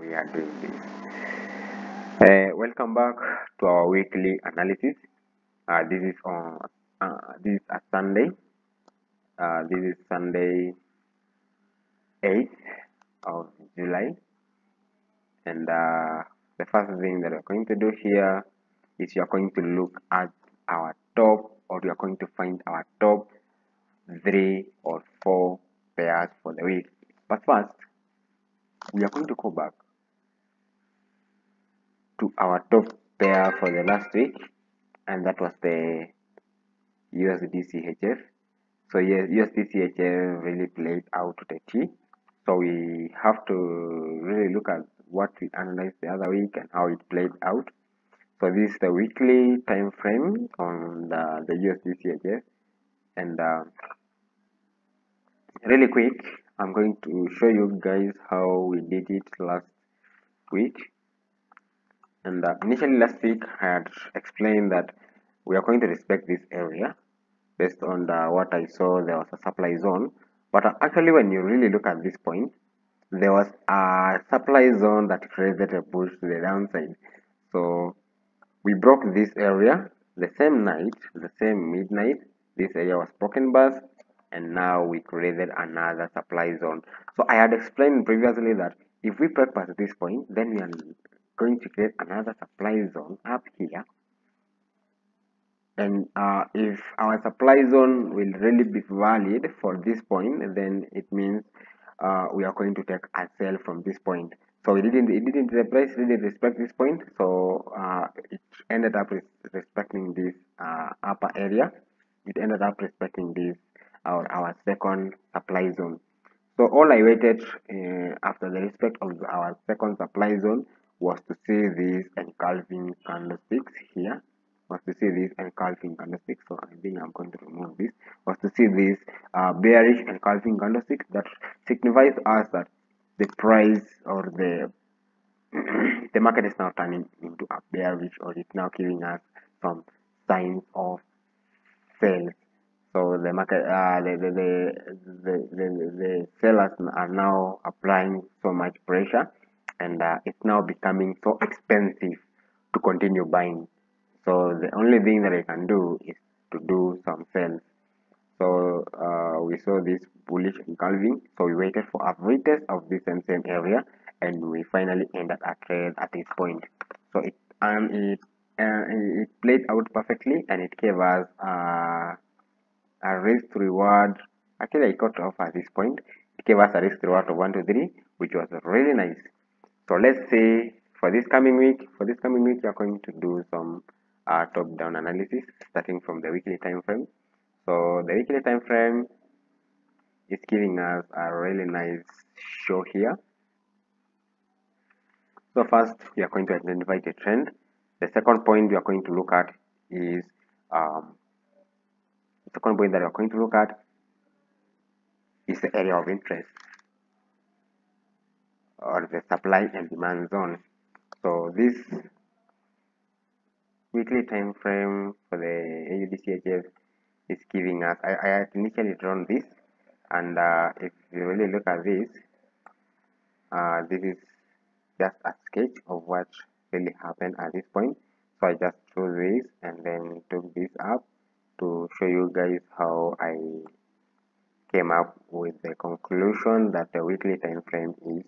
we are doing this. Welcome back to our weekly analysis. This is a Sunday. This is Sunday 8th of July, and the first thing that we're going to do here is you're going to look at our top, or you're going to find our top 3 or 4 pairs for the week. But first, we are going to go back to our top pair for the last week, and that was the USDCHF. So yes, USDCHF really played out to the T. So we have to really look at what we analyzed the other week and how it played out. So this is the weekly time frame on the USDCHF, and really quick, I'm going to show you guys how we did it last week. And initially last week I had explained that we are going to respect this area based on what I saw. There was a supply zone, but actually when you really look at this point, there was a supply zone that created a push to the downside. So we broke this area the same night, the same midnight. This area was broken bust, and now we created another supply zone. So I had explained previously that if we break past this point, then we are going to create another supply zone up here. And if our supply zone will really be valid for this point, then it means we are going to take a sell from this point. So the price didn't respect this point, so it ended up respecting this upper area. It ended up respecting this our second supply zone. So all I waited after the respect of our second supply zone was to see these engulfing candlesticks here. Was to see this engulfing candlestick. So I think I'm going to remove this. Was to see this bearish engulfing candlestick that signifies us that the price or the the market is now turning into a bearish, or it's now giving us some signs of sales. So the market, the sellers are now applying so much pressure, and it's now becoming so expensive to continue buying. So the only thing that I can do is to do some sales. So we saw this bullish engulfing, so we waited for a retest of this same area, and we finally ended a trade at this point. So it played out perfectly, and it gave us a risk reward. Actually, I got off at this point. It gave us a risk reward of 1 to 3, which was really nice. So let's say for this coming week, we are going to do some top-down analysis starting from the weekly time frame. So the weekly time frame is giving us a really nice show here. So first, we are going to identify the trend. The second point we are going to look at is the second point that we are going to look at is the area of interest, or the supply and demand zone. So this weekly time frame for the AUDCHF is giving us, I had initially drawn this, and if you really look at this, this is just a sketch of what really happened at this point. So I just drew this and then took this up to show you guys how I came up with the conclusion that the weekly time frame is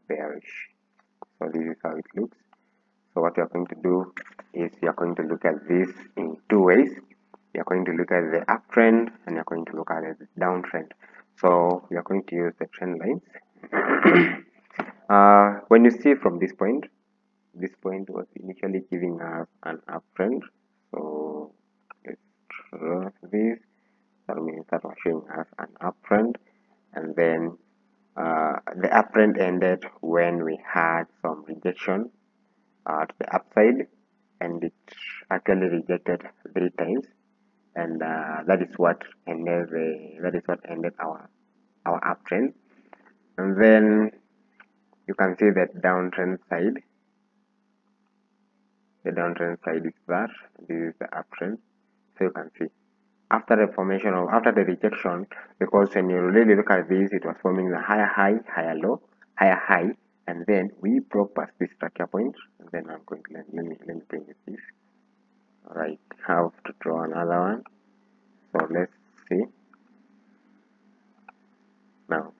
bearish. So this is how it looks. So what you're going to do is you're going to look at this in 2 ways. You're going to look at the uptrend, and you're going to look at the downtrend. So we are going to use the trend lines. When you see from this point was initially giving us an uptrend. So let's draw this. That means that was showing us an uptrend, and then the uptrend ended when we had some rejection to the upside, and it actually rejected 3 times, and that is what ended our uptrend. And then you can see that downtrend side. The downtrend side is that. This is the uptrend. So you can see after the rejection, because when you really look at this, it was forming the higher high, higher low, higher high, and then we broke past this structure point, and then I'm going to let me bring this. All right, have to draw another one. So let's see now.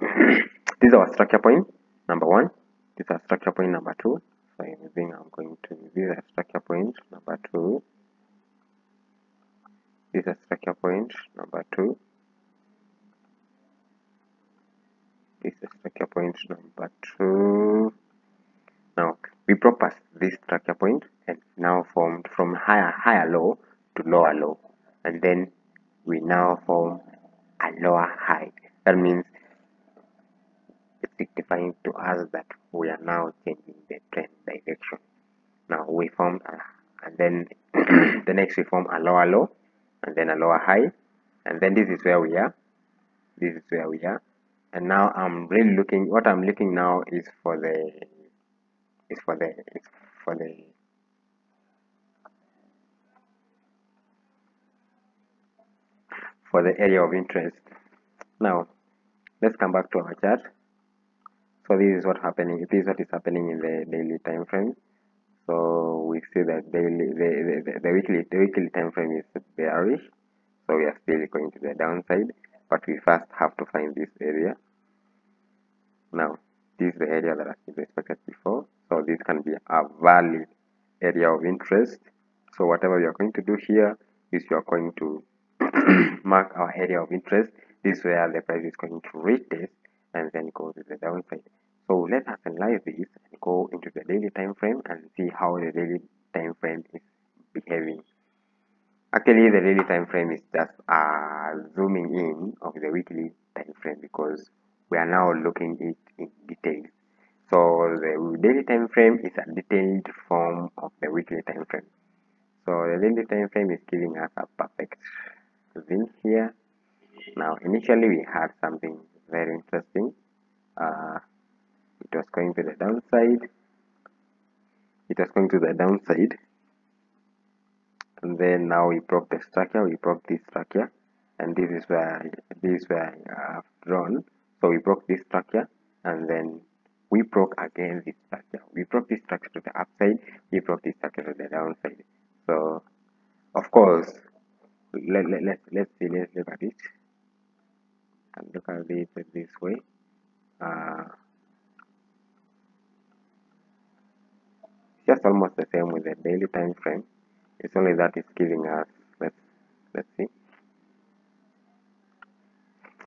This is our structure point number one. This is our structure point number two. So I'm going to this is a structure point number two. This is a structure point number two. This is structure point number two. Now we broke past this structure point and now formed from higher low to lower low, and then we now form a lower high. That means it's signifying to us that we are now changing the trend direction. Now we formed and then the next we form a lower low and then a lower high, and then this is where we are. This is where we are. And now I'm really looking. What I'm looking now is for the area of interest. Now let's come back to our chart. So this is what happening. This is what is happening in the daily time frame. So we see that the weekly time frame is bearish. So we are still going to the downside, but we first have to find this area. Now this is the area that has been expected before. So this can be a valid area of interest. So whatever we are going to do here is we are going to mark our area of interest. This is where the price is going to retest and then go to the downside. So let us analyze this and go into the daily time frame and see how the daily time frame is behaving. Actually, the daily time frame is just zooming in of the weekly time frame because we are now looking it in detail. So the daily time frame is a detailed form of the weekly time frame. So the daily time frame is giving us a perfect zoom here. Now initially we had something very interesting. It was going to the downside. It was going to the downside, and then now we broke the structure. We broke this structure, and this is where I have drawn. So we broke this structure, and then we broke again this structure. We broke this structure to the upside. We broke this structure to the downside. So of course, let's look at it and look at it this way. Just almost the same with the daily time frame. It's only that it's giving us let's see.